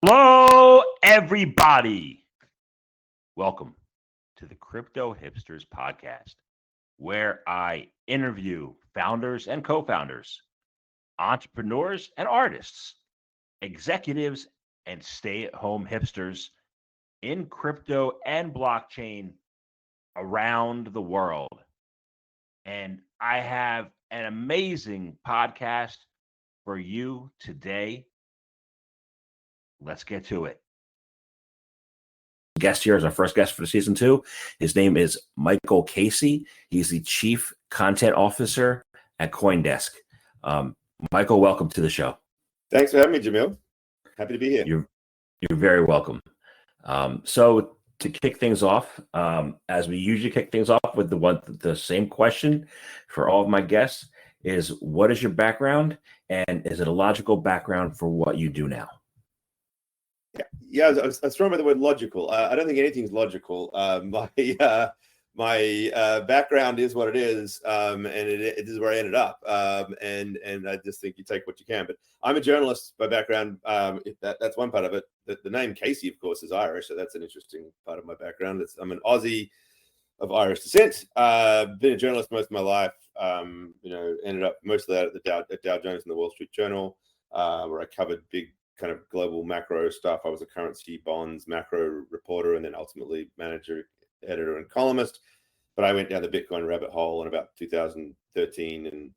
Hello, everybody. Welcome to the Crypto Hipsters Podcast, where I interview founders and co-founders, entrepreneurs and artists, executives and stay-at-home hipsters in crypto and blockchain around the world. And I have an amazing podcast for you today. Let's get to it. Guest here is our first guest for season 2. His name is Michael Casey. He's the Chief Content Officer at Coindesk. Michael, welcome to the show. Thanks for having me, Jamil. Happy to be here. You're very welcome. So to kick things off, as we usually kick things off with the same question for all of my guests is, what is your background, and is it a logical background for what you do now? Yeah, I was thrown by the word logical. I don't think anything's logical. My background is what it is, and it is where I ended up. And I just think you take what you can. But I'm a journalist by background. That's one part of it. The name Casey, of course, is Irish, so that's an interesting part of my background. I'm an Aussie of Irish descent. Been a journalist most of my life. Ended up most of that at Dow Jones and the Wall Street Journal, where I covered big kind of global macro stuff. I was a currency, bonds, macro reporter, and then ultimately manager, editor, and columnist. But I went down the Bitcoin rabbit hole in about 2013 and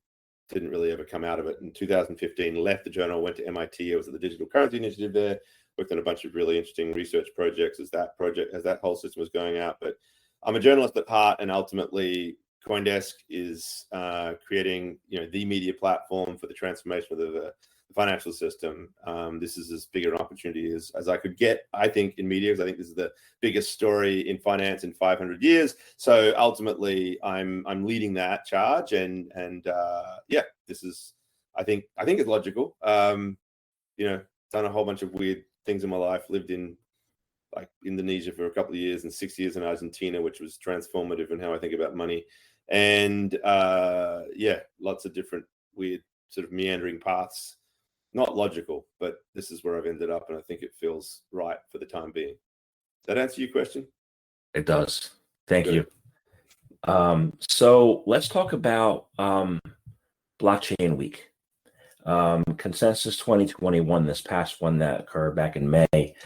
didn't really ever come out of it. In 2015, left the journal, went to MIT. I was at the Digital Currency Initiative there, worked on a bunch of really interesting research projects as that whole system was going out. But I'm a journalist at heart, and ultimately Coindesk is creating the media platform for the transformation of the financial system. This is as big an opportunity as I could get, I think, in media, because I think this is the biggest story in finance in 500 years. So ultimately, I'm leading that charge, and this is, I think it's logical. Done a whole bunch of weird things in my life. Lived in like Indonesia for a couple of years and 6 years in Argentina, which was transformative in how I think about money. And lots of different weird sort of meandering paths. Not logical, but this is where I've ended up, and I think it feels right for the time being. Does that answer your question? It does. Thank you. So let's talk about Blockchain Week. Consensus 2021, this past one that occurred back in May.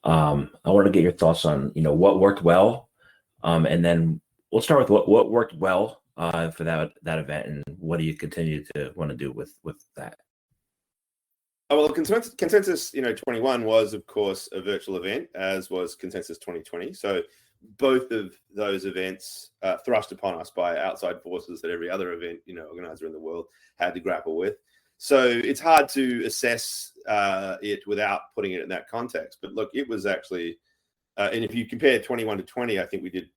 I want to get your thoughts on, what worked well, and then we'll start with what worked well for that event, and what do you continue to want to do with that? Well, Consensus 21 was, of course, a virtual event, as was Consensus 2020. So both of those events thrust upon us by outside forces that every other event organizer in the world had to grapple with. So it's hard to assess it without putting it in that context. But look, it was actually, and if you compare 21 to 20, I think we did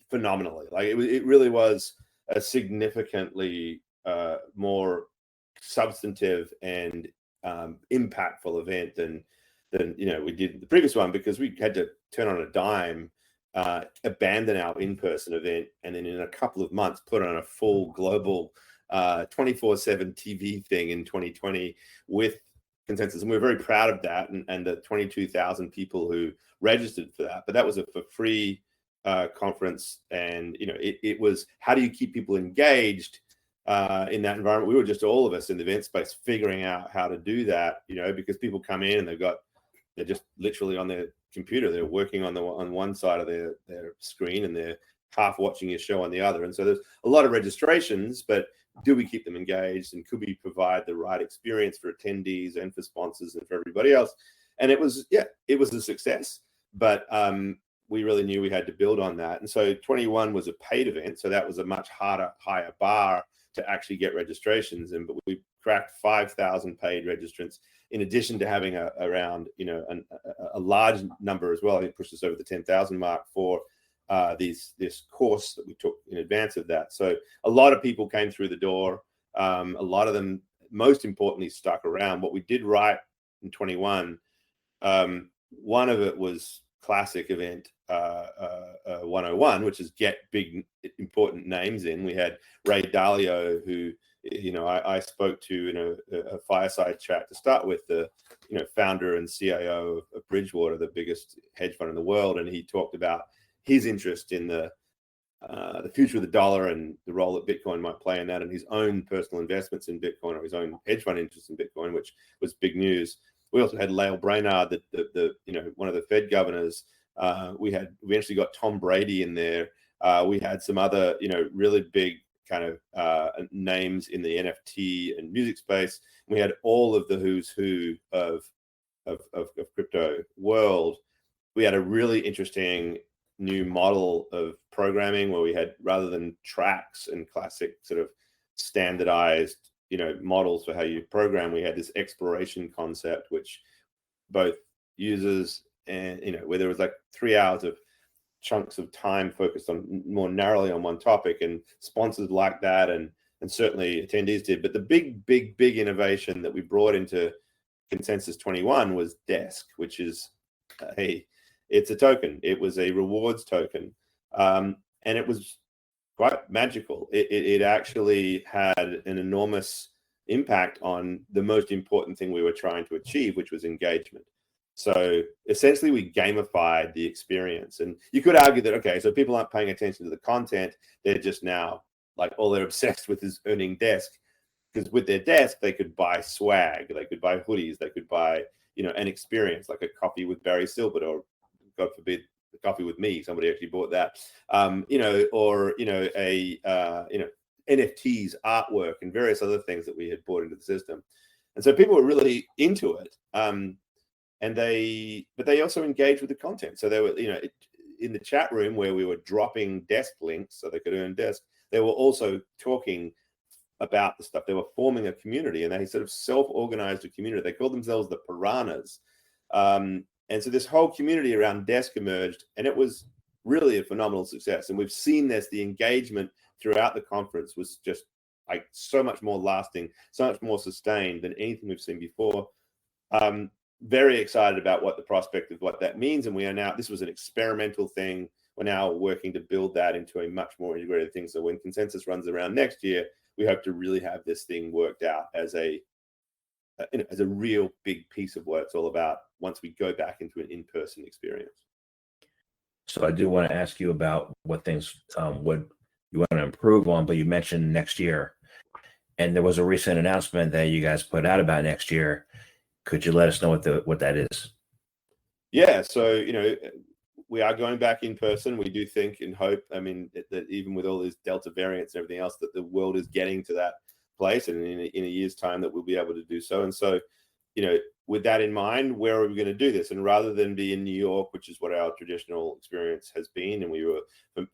phenomenally. Like it really was a significantly more substantive and impactful event than we did the previous one, because we had to turn on a dime, abandon our in-person event, and then in a couple of months put on a full global 24/7 TV thing in 2020 with Consensus. And we're very proud of that, and the 22,000 people who registered for that. But that was for free conference, and it was, how do you keep people engaged in that environment? We were just all of us in the event space figuring out how to do that, because people come in and they're just literally on their computer. They're working on one side of their screen, and they're half watching your show on the other. And so there's a lot of registrations, but do we keep them engaged, and could we provide the right experience for attendees and for sponsors and for everybody else? And it was a success, but we really knew we had to build on that. And so 21 was a paid event, so that was a much higher bar to actually get registrations in, but we cracked 5,000 paid registrants, in addition to having around a large number as well. It pushed us over the 10,000 mark for this course that we took in advance of that. So a lot of people came through the door. A lot of them, most importantly, stuck around. What we did right in 21, one of it was classic event 101, which is get big important names in. We had Ray Dalio, who I spoke to in a fireside chat to start with, the founder and CIO of Bridgewater, the biggest hedge fund in the world, and he talked about his interest in the future of the dollar and the role that Bitcoin might play in that, and his own personal investments in Bitcoin or his own hedge fund interest in Bitcoin, which was big news. We also had Lael Brainard, the one of the Fed governors. We actually got Tom Brady in there. We had some other really big kind of names in the NFT and music space. We had all of the who's who of crypto world. We had a really interesting new model of programming where we had, rather than tracks and classic sort of standardized models for how you program, we had this exploration concept, which both users and where there was like 3 hours of chunks of time focused on more narrowly on one topic, and sponsors like that, and certainly attendees did. But the big innovation that we brought into Consensus 21 was Desk, which is it's a token. It was a rewards token, and it was quite magical. It actually had an enormous impact on the most important thing we were trying to achieve, which was engagement. So essentially, we gamified the experience. And you could argue that, okay, so people aren't paying attention to the content. They're just now like, all they're obsessed with is earning Desk. Because with their Desk, they could buy swag, they could buy hoodies, they could buy, an experience like a coffee with Barry Silbert, or God forbid, the coffee with me. Somebody actually bought that, NFTs, artwork, and various other things that we had brought into the system. And so people were really into it. But they also engaged with the content. So they were, in the chat room where we were dropping Desk links so they could earn Desk, they were also talking about the stuff. They were forming a community, and they sort of self-organized a community. They called themselves the Piranhas. And so this whole community around Desk emerged, and it was really a phenomenal success. And we've seen this, the engagement throughout the conference was just like so much more lasting, so much more sustained than anything we've seen before. Very excited about what the prospect of what that means. And we are now, this was an experimental thing. We're now working to build that into a much more integrated thing. So when Consensus runs around next year, we hope to really have this thing worked out as a real big piece of what it's all about once we go back into an in-person experience. So I do want to ask you about what things would you want to improve on, but you mentioned next year, and there was a recent announcement that you guys put out about next year. Could you let us know what that is? Yeah, so we are going back in person. We do think and hope, that even with all these Delta variants and everything else, that the world is getting to that place, and in a year's time that we'll be able to do so. And so, with that in mind, where are we going to do this? And rather than be in New York, which is what our traditional experience has been, and we were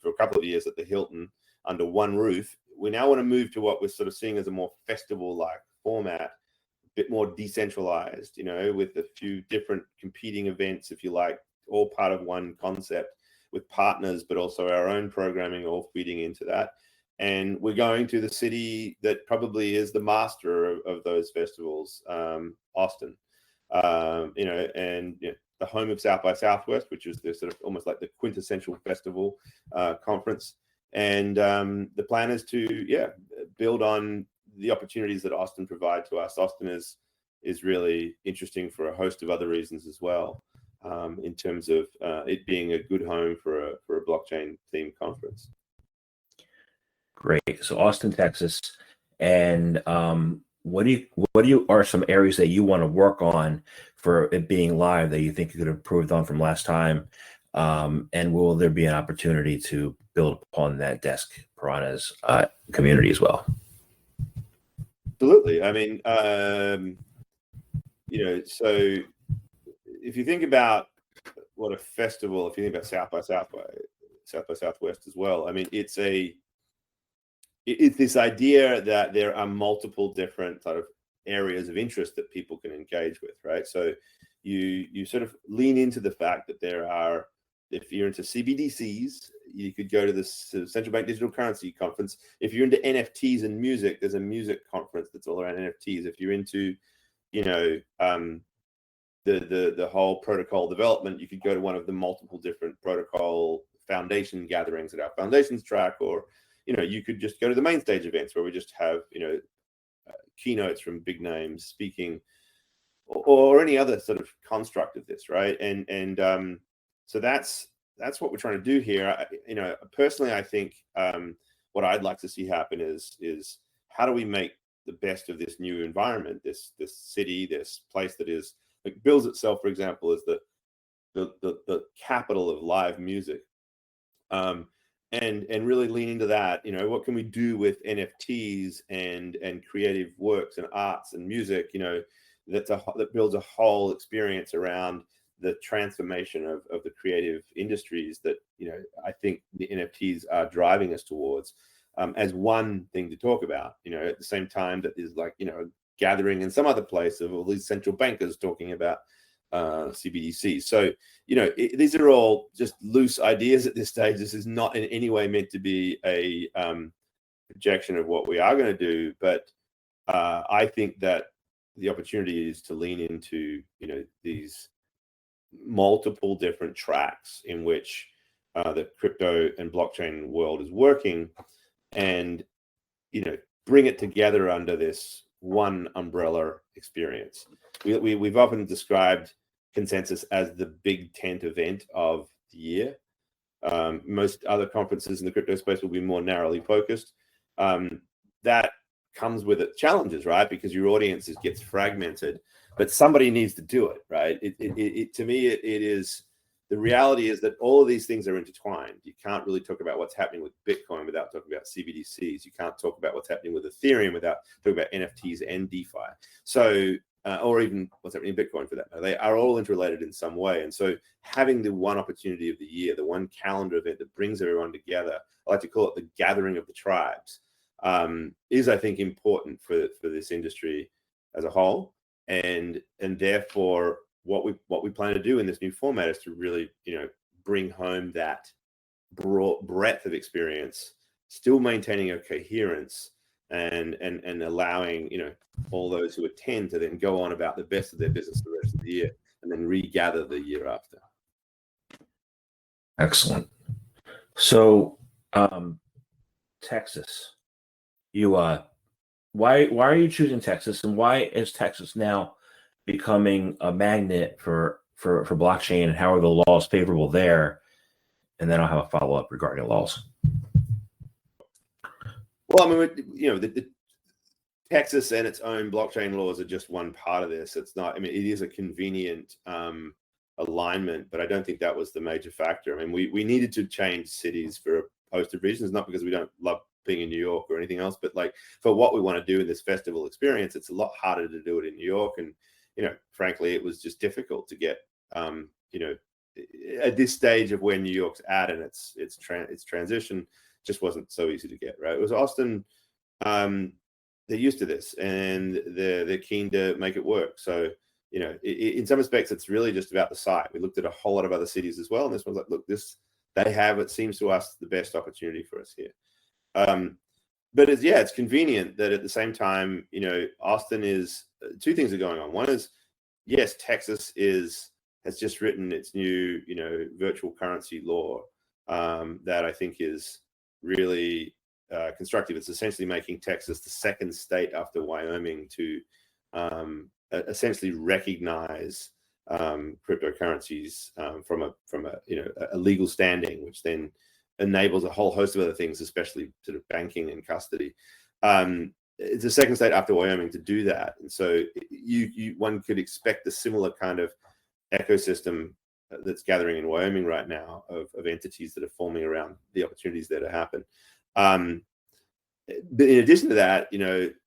for a couple of years at the Hilton under one roof, we now want to move to what we're sort of seeing as a more festival-like format, a bit more decentralized, with a few different competing events, if you like, all part of one concept, with partners, but also our own programming all feeding into that. And we're going to the city that probably is the master of those festivals, Austin, the home of South by Southwest, which is the sort of almost like the quintessential festival conference. And the plan is to, build on the opportunities that Austin provide to us. Austin is really interesting for a host of other reasons as well, in terms of it being a good home for a blockchain themed conference. Great. So Austin, Texas, and what are some areas that you want to work on for it being live that you think you could have improved on from last time? And will there be an opportunity to build upon that Desk Piranhas community as well? Absolutely. So if you think about what a festival, if you think about South by Southwest as well, it's this idea that there are multiple different sort of areas of interest that people can engage with, right? So you sort of lean into the fact that there are, if you're into CBDCs, you could go to the Central Bank Digital Currency Conference. If you're into NFTs and music, there's a music conference that's all around NFTs. If you're into, the whole protocol development, you could go to one of the multiple different protocol foundation gatherings at our foundations track, or you could just go to the main stage events where we just have keynotes from big names speaking. or any other sort of construct of this, right? And so that's what we're trying to do here. Personally, I think what I'd like to see happen is how do we make the best of this new environment, this city, this place that is like bills itself, for example, as the capital of live music, and really lean into that. What can we do with NFTs and creative works and arts and music? That builds a whole experience around the transformation of the creative industries that I think the NFTs are driving us towards, as one thing to talk about. At the same time that there's a gathering in some other place of all these central bankers talking about CBDC. So these are all just loose ideas at this stage. This is not in any way meant to be a projection of what we are going to do, but I think that the opportunity is to lean into these multiple different tracks in which the crypto and blockchain world is working, and bring it together under this one umbrella experience. We've often described Consensus as the big tent event of the year. Most other conferences in the crypto space will be more narrowly focused. That comes with its challenges, right? Because your audience gets fragmented, but somebody needs to do it, right? To me, it is, the reality is that all of these things are intertwined. You can't really talk about what's happening with Bitcoin without talking about CBDCs. You can't talk about what's happening with Ethereum without talking about NFTs and DeFi. So, or even what's happening in Bitcoin for that. They are all interrelated in some way. And so having the one opportunity of the year, the one calendar event that brings everyone together, I like to call it the gathering of the tribes, is, I think, important for this industry as a whole. And therefore, what we plan to do in this new format is to really, bring home that broad breadth of experience, still maintaining a coherence, and allowing all those who attend to then go on about the best of their business the rest of the year, and then regather the year after. Excellent. So, Texas. Why are you choosing Texas, and why is Texas now becoming a magnet for blockchain, and how are the laws favorable there? And then I'll have a follow-up regarding laws. Well, I mean, the Texas and its own blockchain laws are just one part of this. It's not, it is a convenient alignment, but I don't think that was the major factor. I mean, we needed to change cities for a host of reasons, not because we don't love being in New York or anything else, but for what we want to do in this festival experience, it's a lot harder to do it in New York. And, frankly, it was just difficult to get, at this stage of where New York's at and its transition, just wasn't so easy to get, right? It was Austin. They're used to this, and they're keen to make it work. So, in some respects, it's really just about the site. We looked at a whole lot of other cities as well, and this one's like, look, they have, it seems to us, the best opportunity for us here. But it's convenient that at the same time, Austin is, two things are going on. One is, yes, Texas has just written its new, virtual currency law that I think is really constructive. It's essentially making Texas the second state after Wyoming to essentially recognize cryptocurrencies from a legal standing, which then enables a whole host of other things, especially sort of banking and custody. It's the second state after Wyoming to do that, and so one could expect a similar kind of ecosystem that's gathering in Wyoming right now of entities that are forming around the opportunities there to happen. But in addition to that,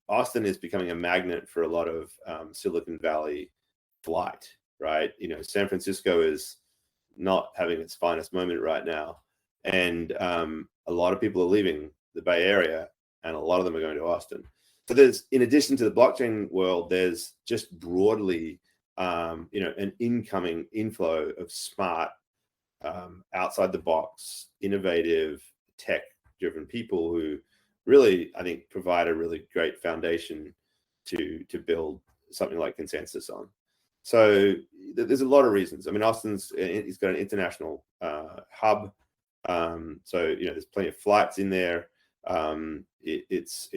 Austin is becoming a magnet for a lot of Silicon Valley flight, right? San Francisco is not having its finest moment right now, and a lot of people are leaving the Bay Area, and a lot of them are going to Austin. So there's, in addition to the blockchain world, there's just broadly, an incoming inflow of smart, outside the box, innovative, tech-driven people who really, I think, provide a really great foundation to build something like Consensus on. So there's a lot of reasons. I mean, he's got an international hub. So, there's plenty of flights in there. it's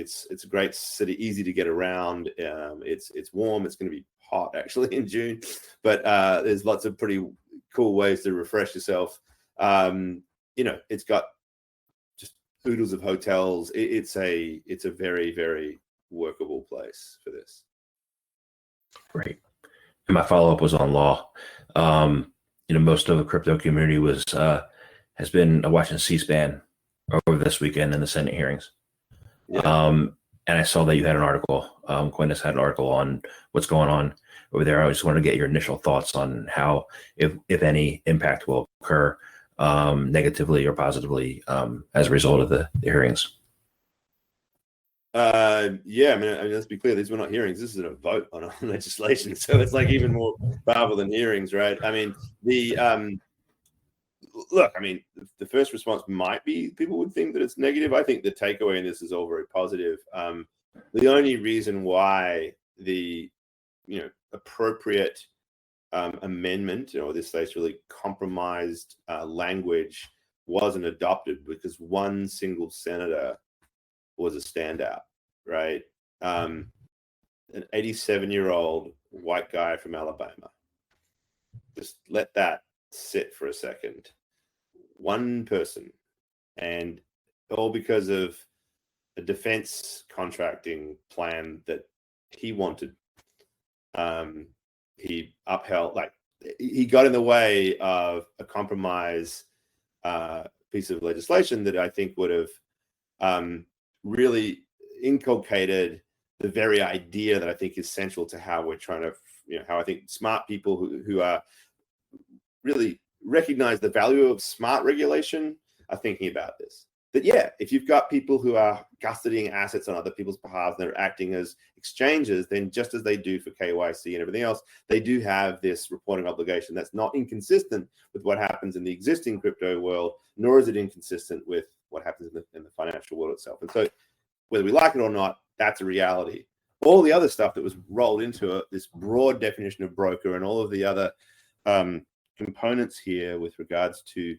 a great city, easy to get around. It's warm. It's going to be hot actually in June, but there's lots of pretty cool ways to refresh yourself. It's got just oodles of hotels. It's a very, very workable place for this. Great. And my follow-up was on law. Most of the crypto community has been watching C-SPAN over this weekend in the Senate hearings. Yeah. And I saw that you had an article, Coindesk had an article on what's going on over there. I just wanted to get your initial thoughts on how, if any, impact will occur negatively or positively as a result of the hearings. Yeah, I mean, let's be clear, these were not hearings. This is a vote on legislation. So it's like even more powerful than hearings, right? I mean, the first response might be people would think that it's negative. I think the takeaway in this is all very positive. The only reason why the appropriate amendment, or this state's really compromised language wasn't adopted because one single senator was a standout, right? An 87-year-old white guy from Alabama. Just let that sit for a second. One person, and all because of a defense contracting plan that he wanted. He upheld, he got in the way of a compromise piece of legislation that I think would have really inculcated the very idea that I think is central to how we're trying to, how I think smart people who are really recognize the value of smart regulation are thinking about this. That, yeah, if you've got people who are custodying assets on other people's behalf and they're acting as exchanges, then just as they do for KYC and everything else, they do have this reporting obligation that's not inconsistent with what happens in the existing crypto world, nor is it inconsistent with what happens in the financial world itself. And so whether we like it or not, that's a reality. All the other stuff that was rolled into it, this broad definition of broker and all of the other components here with regards to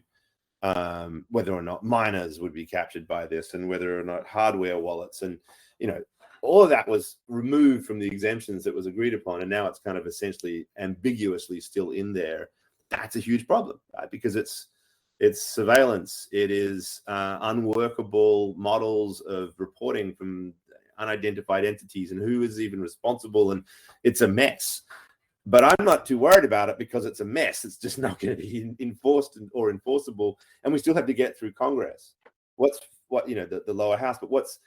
whether or not miners would be captured by this and whether or not hardware wallets and, all of that was removed from the exemptions that was agreed upon. And now it's kind of essentially ambiguously still in there. That's a huge problem, right? Because it's surveillance. It is unworkable models of reporting from unidentified entities and who is even responsible. And it's a mess. But I'm not too worried about it because it's a mess. It's just not going to be enforced or enforceable. And we still have to get through Congress. The lower house. But what's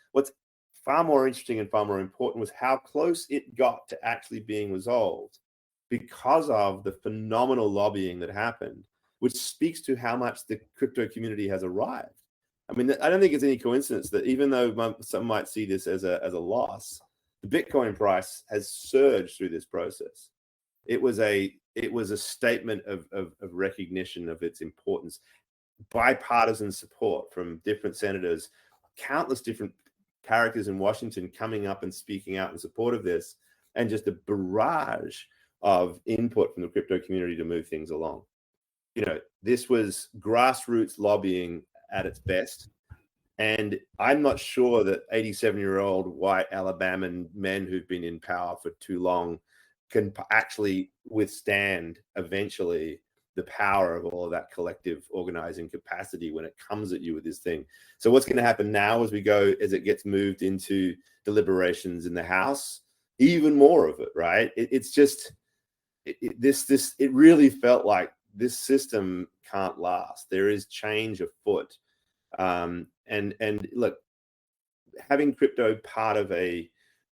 far more interesting and far more important was how close it got to actually being resolved because of the phenomenal lobbying that happened, which speaks to how much the crypto community has arrived. I mean, I don't think it's any coincidence that even though some might see this as a loss, the Bitcoin price has surged through this process. It was a statement of recognition of its importance, bipartisan support from different senators, countless different characters in Washington coming up and speaking out in support of this, and just a barrage of input from the crypto community to move things along. This was grassroots lobbying at its best. And I'm not sure that 87-year-old white Alabama men who've been in power for too long can actually withstand eventually the power of all of that collective organizing capacity when it comes at you with this thing. So what's going to happen now as it gets moved into deliberations in the House, even more of it, right? It really felt like this system can't last. There is change afoot. And look, having crypto part of a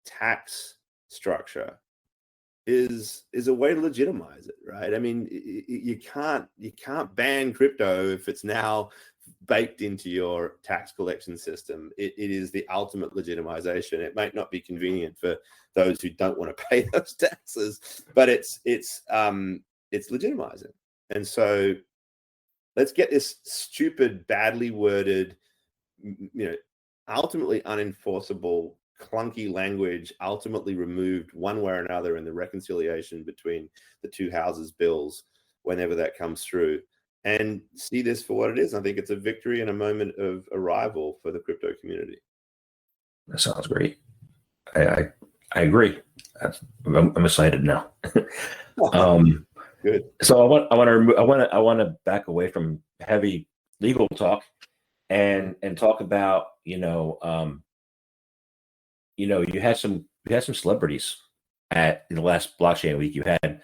tax structure is a way to legitimize it, right? I mean, you can't ban crypto if it's now baked into your tax collection system. It is the ultimate legitimization. It might not be convenient for those who don't want to pay those taxes, but it's legitimizing. And so let's get this stupid, badly worded, ultimately unenforceable, clunky language ultimately removed one way or another in the reconciliation between the two houses' bills whenever that comes through, and see this for what it is. I think it's a victory and a moment of arrival for the crypto community. That sounds great. I agree. I'm excited now. um, Good. so I want to back away from heavy legal talk and talk about you had some celebrities at the last blockchain week. You had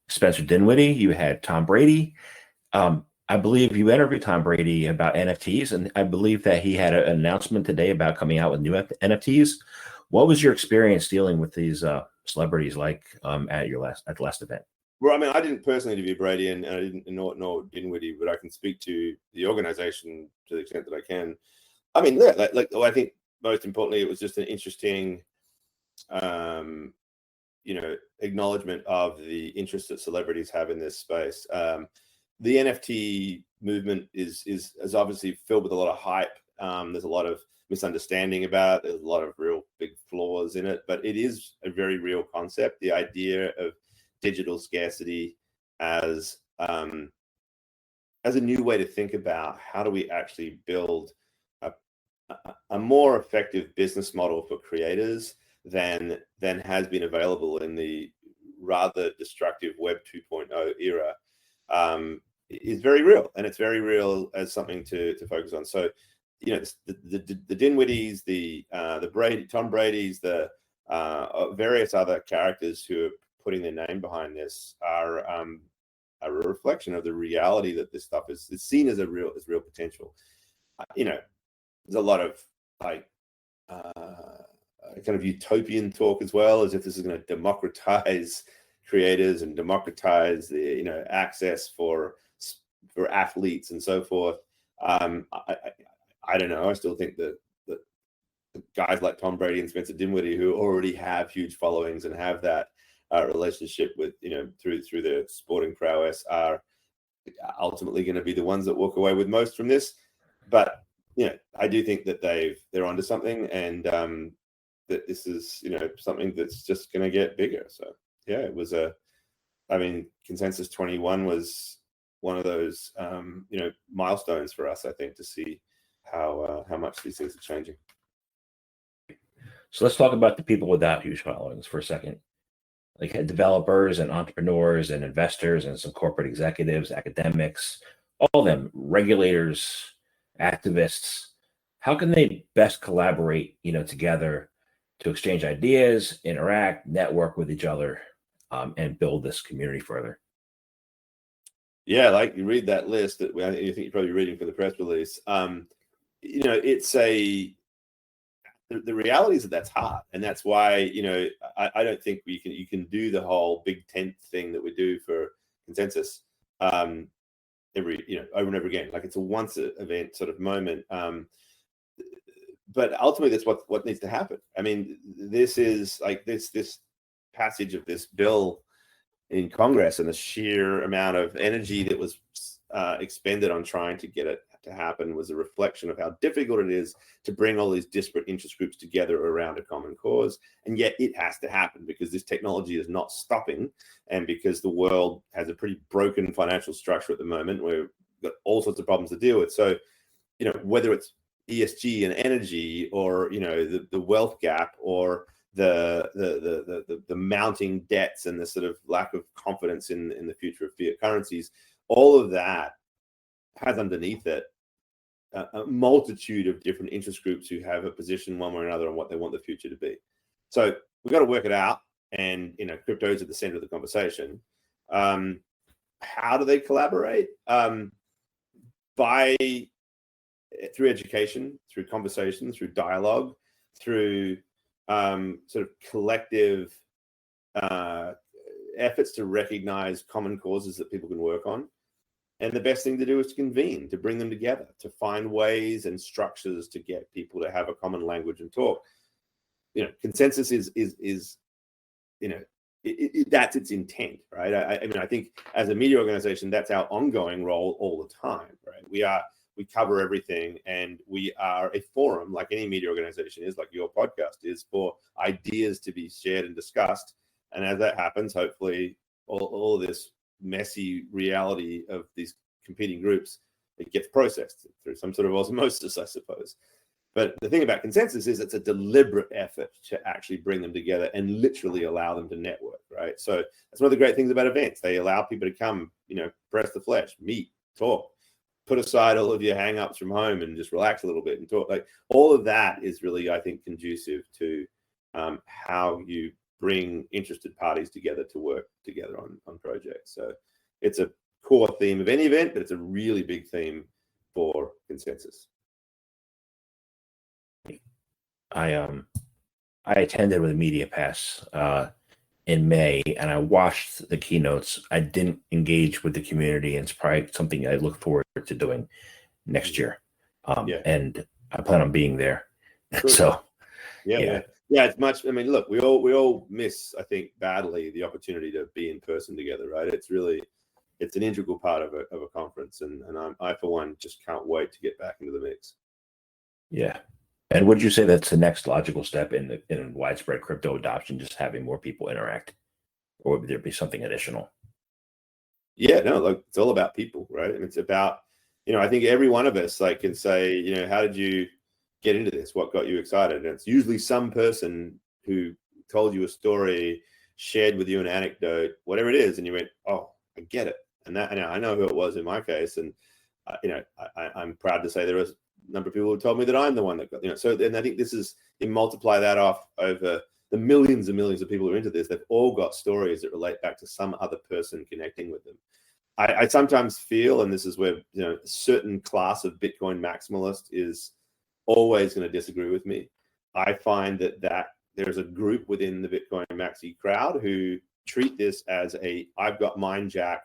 Spencer Dinwiddie, you had Tom Brady. I believe you interviewed Tom Brady about NFTs, and I believe that he had an announcement today about coming out with new NFTs. What was your experience dealing with these celebrities like at the last event? Well, I mean, I didn't personally interview Brady, and I didn't nor Dinwiddie, but I can speak to the organization to the extent that I can. I mean, look, I think most importantly, it was just an interesting, acknowledgement of the interest that celebrities have in this space. The NFT movement is obviously filled with a lot of hype. There's a lot of misunderstanding about it. There's a lot of real big flaws in it, but it is a very real concept. The idea of digital scarcity as a new way to think about how do we actually build a more effective business model for creators than has been available in the rather destructive Web 2.0 era is very real, and it's very real as something to focus on. So, the Dinwiddies, the Tom Brady's, the various other characters who are putting their name behind this are a reflection of the reality that this stuff is seen as real potential. There's a lot of kind of utopian talk as well, as if this is going to democratize creators and democratize the access for athletes and so forth. I don't know. I still think that guys like Tom Brady and Spencer Dinwiddie, who already have huge followings and have that relationship with through their sporting prowess, are ultimately going to be the ones that walk away with most from this. But I do think that they're onto something, and that this is something that's just going to get bigger. So yeah, it was Consensus 21 was one of those milestones for us, I think, to see how much these things are changing. So let's talk about the people without huge followings for a second, like developers and entrepreneurs and investors and some corporate executives, academics, all of them, regulators, activists. How can they best collaborate, together to exchange ideas, interact, network with each other, and build this community further? Yeah, like you read that list that you think you're probably reading for the press release. It's the reality is that's hard, and that's why I don't think you can do the whole big tent thing that we do for Consensus every over and over again. Like, it's a once event sort of moment. But ultimately, that's what needs to happen. I mean, this is like this passage of this bill in Congress and the sheer amount of energy that was expended on trying to get it to happen was a reflection of how difficult it is to bring all these disparate interest groups together around a common cause. And yet it has to happen because this technology is not stopping, and because the world has a pretty broken financial structure at the moment. We've got all sorts of problems to deal with. So, whether it's ESG and energy, or the wealth gap, or the mounting debts and the sort of lack of confidence in the future of fiat currencies, all of that has underneath it a multitude of different interest groups who have a position one way or another on what they want the future to be. So we've got to work it out, and crypto is at the center of the conversation. How do they collaborate? Through education, through conversation, through dialogue, through sort of collective efforts to recognize common causes that people can work on. And the best thing to do is to convene, to bring them together, to find ways and structures to get people to have a common language and talk. Consensus is that's its intent, right? I mean, I think as a media organization, that's our ongoing role all the time, right? We cover everything, and we are a forum, like any media organization is, like your podcast is, for ideas to be shared and discussed. And as that happens, hopefully all of this messy reality of these competing groups, it gets processed through some sort of osmosis, I suppose. But the thing about consensus is it's a deliberate effort to actually bring them together and literally allow them to network, right? So that's one of the great things about events. They allow people to come, press the flesh, meet, talk, put aside all of your hang-ups from home and just relax a little bit and talk. Like all of that is really, I think, conducive to how you bring interested parties together to work together on projects. So it's a core theme of any event, but it's a really big theme for consensus. I attended with a media pass in May, and I watched the keynotes. I didn't engage with the community, and it's probably something I look forward to doing next year. And I plan on being there. Sure. So yeah, it's much. I mean, look, we all miss, I think, badly the opportunity to be in person together, right? It's an integral part of a conference, and I for one just can't wait to get back into the mix. Yeah. And would you say that's the next logical step in widespread crypto adoption, just having more people interact, or would there be something additional? Yeah, no, look, it's all about people, right? And it's about, I think every one of us can say, how did you get into this? What got you excited? And it's usually some person who told you a story, shared with you an anecdote, whatever it is, and you went, oh, I get it. And that, I know who it was in my case, and I'm proud to say there was number of people who told me that I'm the one that got, so then I think this is, you multiply that off over the millions and millions of people who are into this, they've all got stories that relate back to some other person connecting with them. I sometimes feel, and this is where, a certain class of Bitcoin maximalist is always going to disagree with me. I find that there's a group within the Bitcoin maxi crowd who treat this as I've got mine, Jack.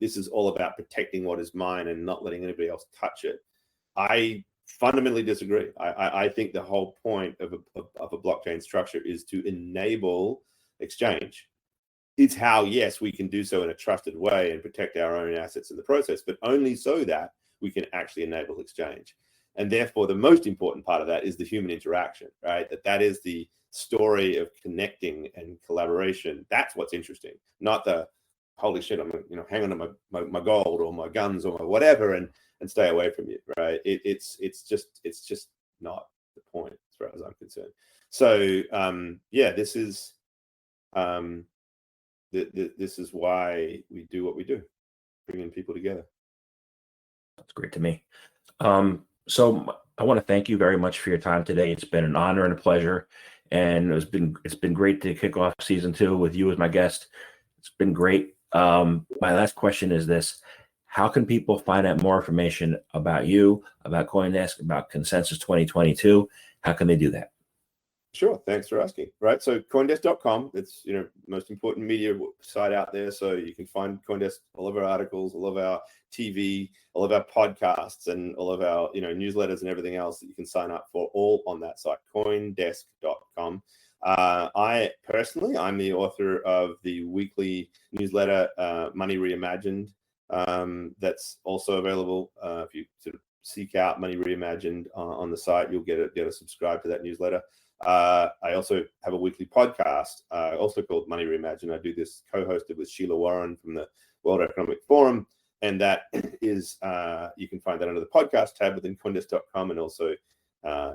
This is all about protecting what is mine and not letting anybody else touch it. I fundamentally disagree. I think the whole point of a blockchain structure is to enable exchange. It's how, yes, we can do so in a trusted way and protect our own assets in the process, but only so that we can actually enable exchange. And therefore, the most important part of that is the human interaction, right? That is the story of connecting and collaboration. That's what's interesting, not the holy shit, I'm hang on to my gold or my guns or my whatever and stay away from you, right? It's just not the point as far as I'm concerned. So this is this is why we do what we do, bringing people together. That's great to me. So I want to thank you very much for your time today. It's been an honor and a pleasure, and it's been great to kick off season 2 with you as my guest. It's been great. My last question is this: how can people find out more information about you, about Coindesk, about Consensus 2022? How can they do that? Sure. Thanks for asking. Right. So Coindesk.com, it's, most important media site out there. So you can find Coindesk, all of our articles, all of our TV, all of our podcasts, and all of our, newsletters and everything else that you can sign up for, all on that site, Coindesk.com. I'm the author of the weekly newsletter, Money Reimagined. That's also available. If you sort of seek out Money Reimagined on the site, you'll get to subscribe to that newsletter. I also have a weekly podcast, also called Money Reimagined. I do this co-hosted with Sheila Warren from the World Economic Forum, and that is you can find that under the podcast tab within Coindesk.com, and also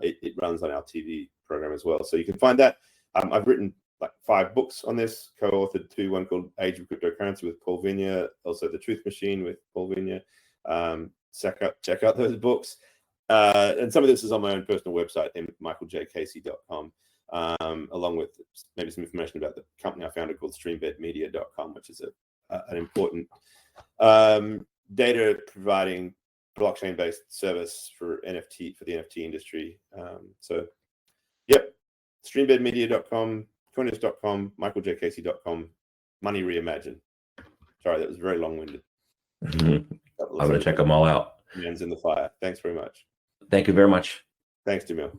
it runs on our TV program as well. So you can find that. I've written like 5 books on this, co-authored 2, one called Age of Cryptocurrency with Paul Vigna, also The Truth Machine with Paul Vigna. Check out those books. And some of this is on my own personal website, michaeljcasey.com, along with maybe some information about the company I founded called streambedmedia.com, which is an important data providing blockchain-based service for the NFT industry. Streambedmedia.com, Coindesk.com, michaeljcasey.com, Money Reimagined. Sorry, that was very long-winded. Mm-hmm. I'm going to check them all out. Hands in the fire. Thanks very much. Thank you very much. Thanks, Jamil.